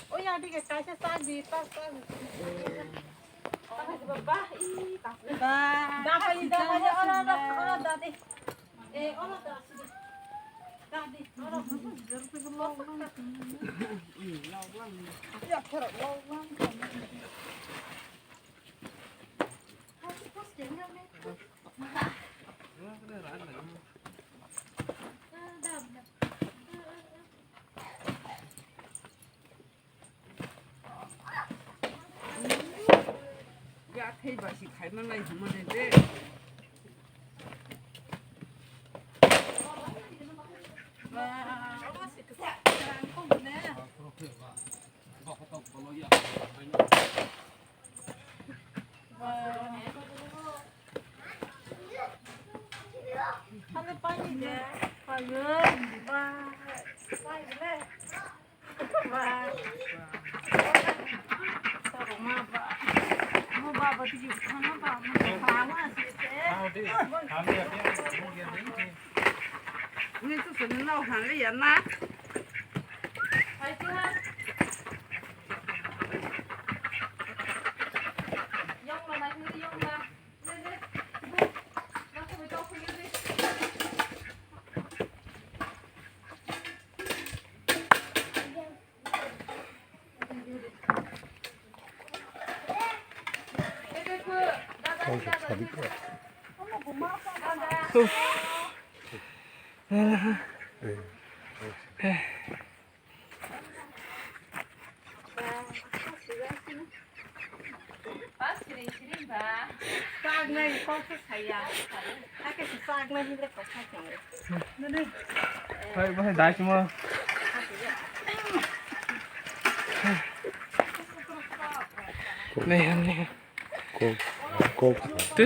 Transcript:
Ôi đi cái trái xa gì ta phải ba đi ba phải đi ona đi ona da da đi ona lâu lắm ya pero lâu lắm 야, 테이블이 갈만하게 주문했는데. 와, 어머씨 그 사람 콩네. 아, 그렇구나. 이거 갖다 볼로야. 와. 하늘 빨리네. 빨리. 와. 빨리네. 와. 사랑마 봐. bà thì chịu không nó vào nó phá quá đi làm việc đi mua kia đi nên tôi phải nấu hàng lấy ăn á phải chưa dùng là này cứ dùng là lên lên nó không phải cho không đi 잡을 것 같아. Sag này con thích thầy à? Cái sag này như thế có sag này. Nó đi. phải đại chứ mà này này 꼭 뜨